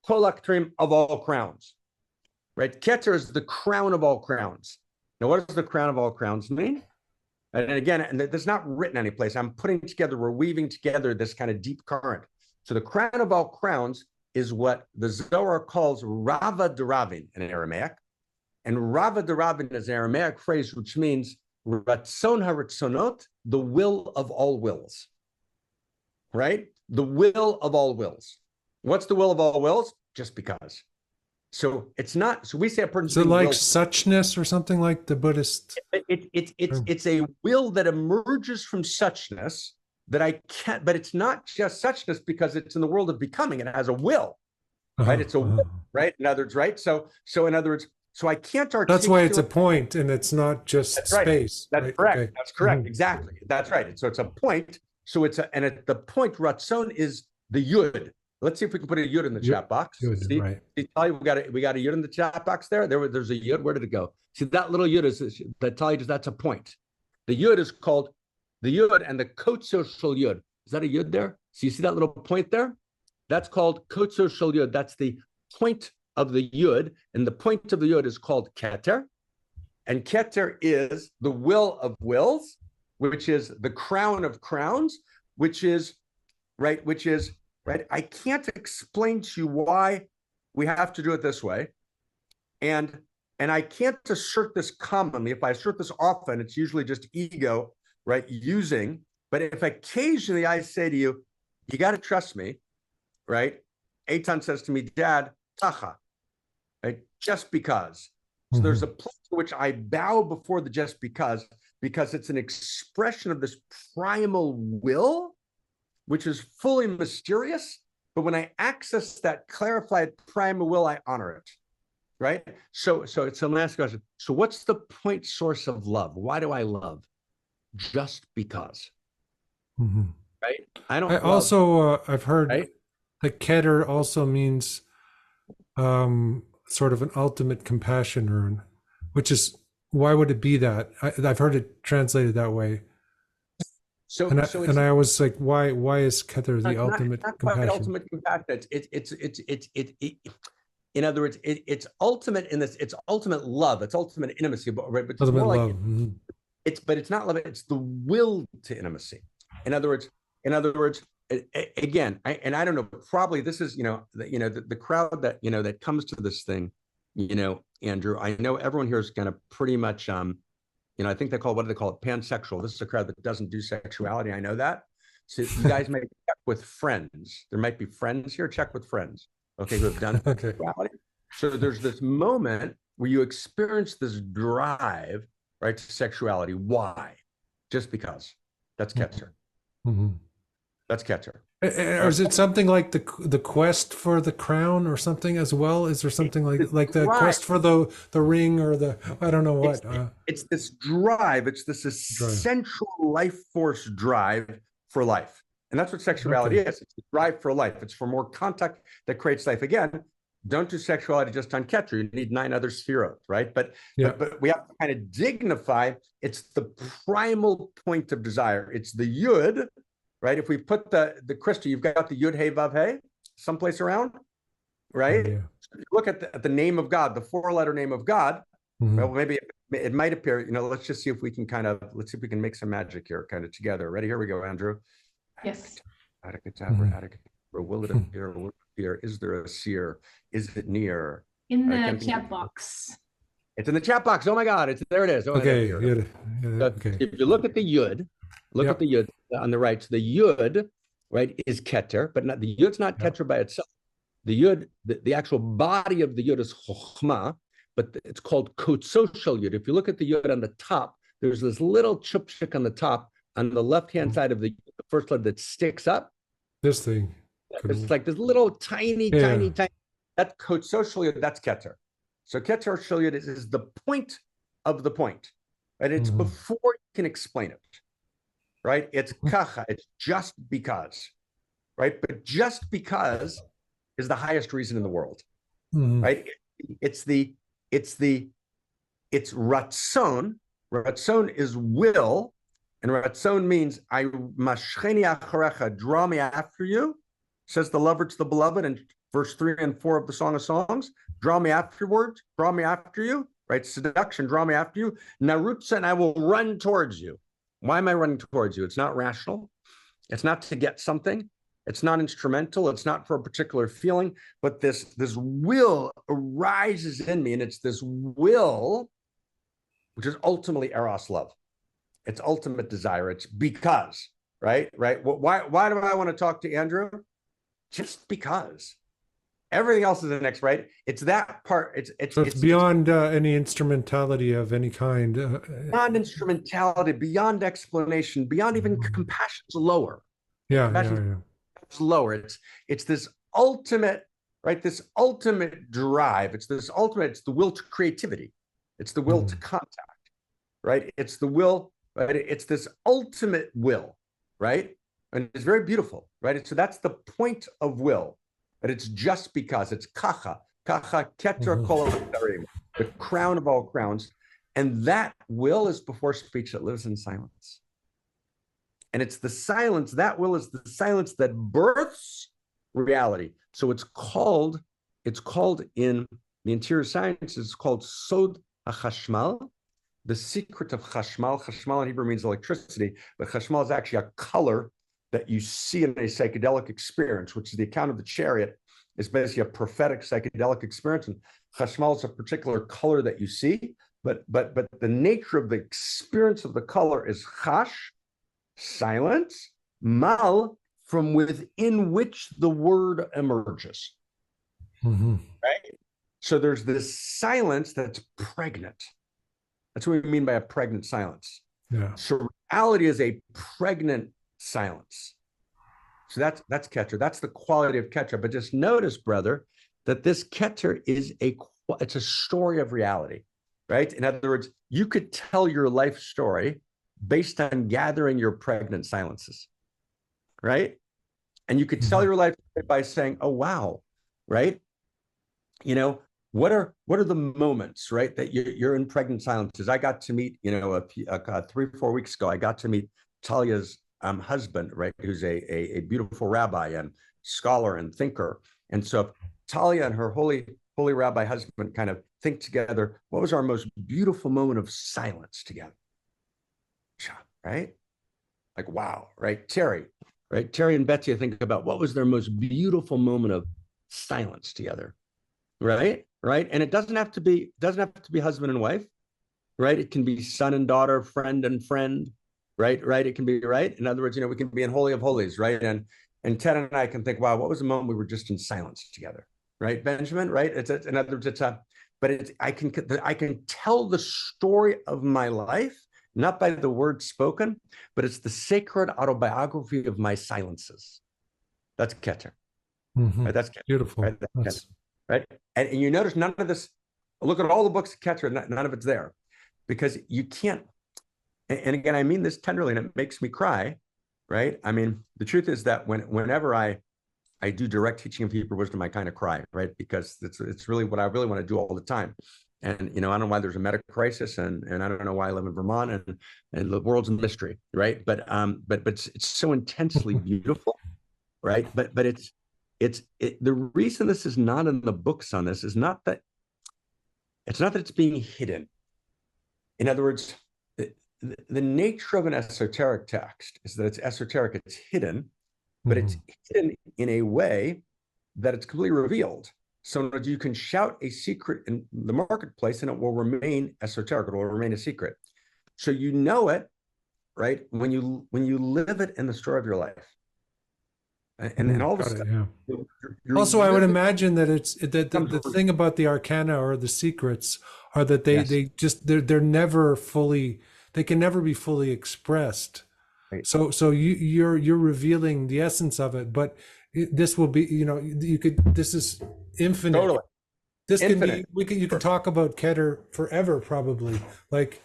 S2: kol haktarim, of all crowns. Right? Keter is the crown of all crowns. Now, what does the crown of all crowns mean? And again, and that's not written anyplace. We're weaving together this kind of deep current. So the crown of all crowns is what the Zohar calls Rava Deravin in Aramaic. And Rava Deravin is an Aramaic phrase which means Ratzon HaRatzonot, the will of all wills. Right? The will of all wills. What's the will of all wills? Just because. So it's not, so we say a person.
S1: Is it like suchness or something like the Buddhist?
S2: It's a will that emerges from suchness that I can't, but it's not just suchness because it's in the world of becoming. It has a will, right? It's a will, right? In other words, right? So in other words, so I can't articulate.
S1: That's why it's a point and it's not just space.
S2: That's
S1: right?
S2: correct.
S1: Okay.
S2: That's correct. Exactly. That's right. So it's a point. So and at the point, Ratzon is the yud. Let's see if we can put a yud in the chat box. See,
S1: right.
S2: See, Talia, we got a yud in the chat box there. There's a yud. Where did it go? See, that little yud that's a point. The yud is called the yud and the kotzo shel yud. Is that a yud there? So you see that little point there? That's called kotzo shel yud. That's the point of the yud, and the point of the yud is called Keter. And Keter is the will of wills, which is the crown of crowns, which is right. I can't explain to you why we have to do it this way, and I can't assert this commonly. If I assert this often, it's usually just ego, right? Using, but if occasionally I say to you, you got to trust me, right? Eitan says to me, Dad, tacha, right? Just because. So there's a place to which I bow before the just because it's an expression of this primal will, which is fully mysterious. But when I access that clarified primal will, I honor it, right? So it's a last question. So what's the point source of love? Why do I love? Just because, right?
S1: I've heard
S2: right?
S1: that Keter also means sort of an ultimate compassion rune, which is why would it be that? I've heard it translated that way.
S2: So,
S1: And I was like, why is Keter the ultimate
S2: not
S1: compassion?
S2: quite ultimate compassion. In other words, it's ultimate in this. It's ultimate love. It's ultimate intimacy. But it's
S1: Ultimate
S2: more like
S1: love. Mm-hmm.
S2: but it's not love. It's the will to intimacy. In other words, again, I don't know. Probably this is the crowd that that comes to this thing. Andrew, I know everyone here is kind of pretty much I think what do they call it? Pansexual. This is a crowd that doesn't do sexuality. I know that. So you guys may check with friends. There might be friends here. Check with friends, okay, who have done
S1: Okay.
S2: sexuality. So there's this moment where you experience this drive, right, to sexuality. Why? Just because. That's Keter.
S1: Mm-hmm.
S2: That's Keter.
S1: Or is it something like the quest for the crown or something as well? Is there something like the quest for the ring or the I don't know what?
S2: It's this drive. It's this essential life force drive for life, and that's what sexuality is. It's the drive for life. It's for more contact that creates life. Again, don't do sexuality just on Keter. You need 9 other Sephirot, right? But we have to kind of dignify. It's the primal point of desire. It's the Yud. Right? If we put the crystal, you've got the Yud Hey Vav Hey someplace around, right? Yeah. So look at the name of God, the 4-letter name of God. Mm-hmm. Well, maybe it might appear. Let's just see if we can make some magic here, kind of together. Ready? Here we go, Andrew.
S3: Yes.
S2: Will it appear? Will it appear? Is there a seer? Is it near?
S3: In the chat box.
S2: It's in the chat box. Oh my God! There it is. Oh,
S1: okay.
S2: Okay. If you look at the Yud. Look at the Yud on the right. So the Yud, right, is Keter, but not the Yud's not Keter by itself. The Yud, the actual body of the Yud is Chochmah, but it's called Kotsocial Yud. If you look at the Yud on the top, there's this little chupshik on the top, on the left-hand side of the first letter that sticks up.
S1: This thing.
S2: It's like this little tiny. That's Kotsocial Yud, that's Keter. So Keter Yud is the point of the point, right? It's before you can explain it. Right? It's kacha. It's just because, right? But just because is the highest reason in the world, right? It's ratzon. Ratzon is will, and ratzon means I mashcheni acharecha, draw me after you, says the lover to the beloved in verse 3 and 4 of the Song of Songs. Draw me afterwards, draw me after you, right? Seduction, draw me after you. Narutza, and I will run towards you. Why am I running towards you? It's not rational. It's not to get something. It's not instrumental. It's not for a particular feeling, but this will arises in me, and it's this will, which is ultimately Eros love. It's ultimate desire. It's because, right? Why do I want to talk to Andrew? Just because. Everything else is the next, right? It's that part. It's
S1: beyond any instrumentality of any kind.
S2: Beyond instrumentality, beyond explanation, beyond even compassion's lower. It's lower. It's this ultimate, right? This ultimate drive. It's the will to creativity. It's the will to contact, right? It's the will, right? It's this ultimate will, right? And it's very beautiful, right? So that's the point of will. But it's just because it's kacha Keter kol hadarim, the crown of all crowns, and that will is before speech that lives in silence. And it's the silence, that will is the silence that births reality. So it's called in the interior science, it's called Sod HaChashmal, the secret of Chashmal. Chashmal in Hebrew means electricity, but Chashmal is actually a color that you see in a psychedelic experience, which is the account of the chariot. It's basically a prophetic psychedelic experience. And Chashmal is a particular color that you see, but the nature of the experience of the color is chash, silence, mal, from within which the word emerges. Right? So there's this silence that's pregnant. That's what we mean by a pregnant silence.
S1: Yeah.
S2: So reality is a pregnant silence. So that's Keter. That's the quality of Keter. But just notice, brother, that this Keter is it's a story of reality, right? In other words, you could tell your life story based on gathering your pregnant silences, right? And you could tell your life story by saying, "Oh wow," right? what are the moments, right, that you're in pregnant silences? I got to meet, 3 or 4 weeks ago, I got to meet Talia's husband, right, who's a beautiful rabbi and scholar and thinker. And so Talia and her holy rabbi husband kind of think together, what was our most beautiful moment of silence together? Right? Like, wow, right? Terry and Betsy, I think about what was their most beautiful moment of silence together, right? And it doesn't have to be husband and wife, right? It can be son and daughter, friend and friend, right? It can be, right? In other words, we can be in Holy of Holies, right? And Ted and I can think, wow, what was the moment we were just in silence together, right? Benjamin, right? In other words, I can tell the story of my life, not by the words spoken, but it's the sacred autobiography of my silences. That's Keter.
S1: Mm-hmm.
S2: Right? That's Keter.
S1: Beautiful.
S2: Right? That's Keter. Right? And you notice none of this, look at all the books of Keter, none of it's there. Because you can't, and again, I mean this tenderly, and it makes me cry, right? I mean, the truth is that whenever I do direct teaching of Hebrew wisdom, I kind of cry, right? Because it's really what I really want to do all the time. And I don't know why there's a medical crisis, and I don't know why I live in Vermont, and the world's a mystery, right? But it's so intensely beautiful, right? But the reason this is not in the books on this is not that it's being hidden. In other words, the nature of an esoteric text is that it's esoteric, it's hidden, but it's hidden in a way that it's completely revealed. So you can shout a secret in the marketplace and it will remain esoteric, it will remain a secret. So you know it, right, when you live it in the story of your life. And all of a sudden,
S1: yeah. Also, I would imagine that the thing about the arcana or the secrets are that they're never fully, they can never be fully expressed. Right. So you're revealing the essence of it, but this will be, this is infinite. Totally. This infinite. You can talk about Keter forever, probably. Like,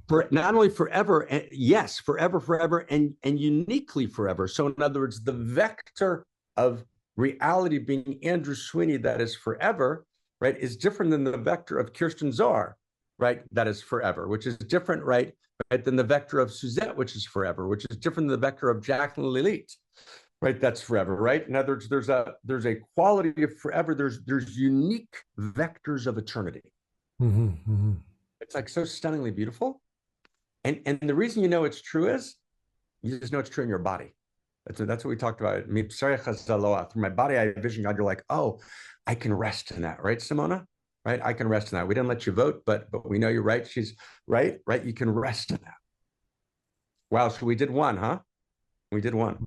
S2: for not only forever, yes, forever, and uniquely forever. So in other words, the vector of reality being Andrew Sweeney, that is forever, right, is different than the vector of Kirsten Zohar, right, that is forever, which is different, right, than the vector of Suzette, which is forever, which is different than the vector of Jacqueline Lilith, right, that's forever, right? In other words, there's a quality of forever. There's unique vectors of eternity. It's like so stunningly beautiful. And the reason you know it's true is you just know it's true in your body. That's what we talked about. Through my body, I vision God. You're like, oh, I can rest in that, right, Simona? Right? I can rest in that. We didn't let you vote, but we know you're right. She's right. You can rest in that. Wow. So we did one, huh? We did one.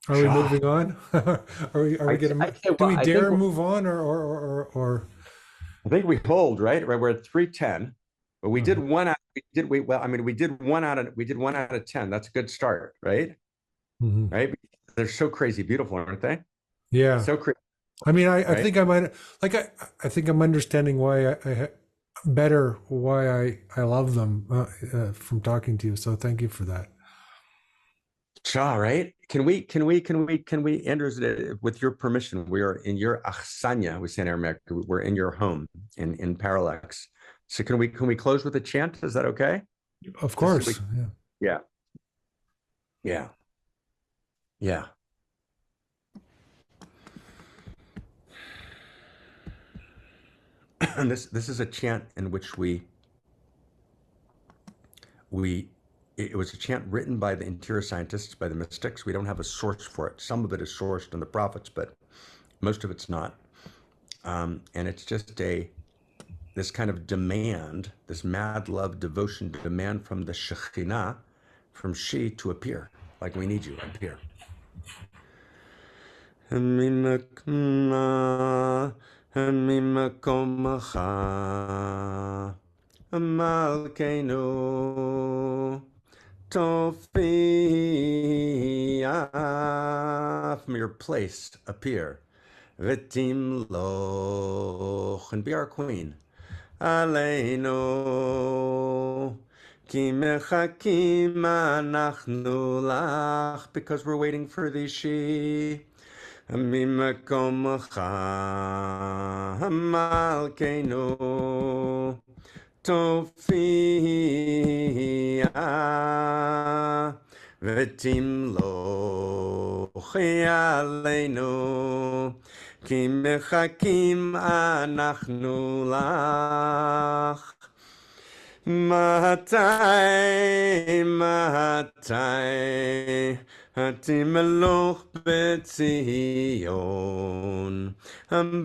S1: Are we moving on? Are we gonna? Do we dare move on, or?
S2: I think we hold, right? We're at 310, but we did one out. We did one out of 10. That's a good start, right? Right? They're so crazy beautiful, aren't they?
S1: Yeah.
S2: So crazy.
S1: I mean, I think I might I think I'm understanding why better why I love them from talking to you. So thank you for that.
S2: Sure, right? Can we, Andrews, with your permission, we are in your achsanya, we say in Aramaic, we're in your home in Parallax. So can we close with a chant? Is that okay?
S1: Of course.
S2: Yeah. And this is a chant in which it was a chant written by the interior scientists, by the mystics. We don't have a source for it. Some of it is sourced in the prophets, but most of it's not. And it's just this kind of demand, this mad love, devotion, demand from the Shekhinah, from she to appear. Like, we need you, appear. Tofia, from your place appear. V'tim loch, and be our queen. Aleinu, ki mechakim anachnu lach, because we're waiting for thee, she. ממקומך מלכנו תופיע ותמלוכי עלינו כי מחכים אנחנו לך. מתי תמלוך בציון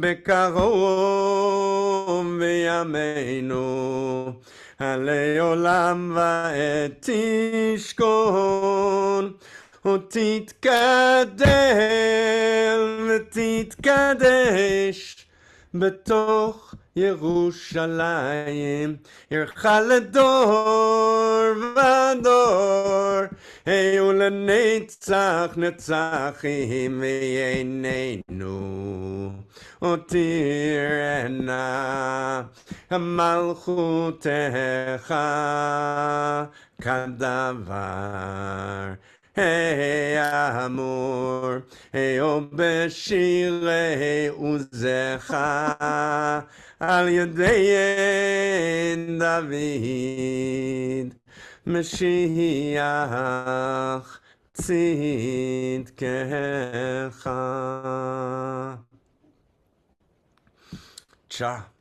S2: בקרוב בימינו לעולם ועד תשכון ותתגדל ותתקדש בתוך ירושלים עירך לדור ודור ולנצח נצחים ויעננו ותראנה מלכותך כדבר האמור ובשירי עוזך על ידי דוד משיח צדקך. Ciao.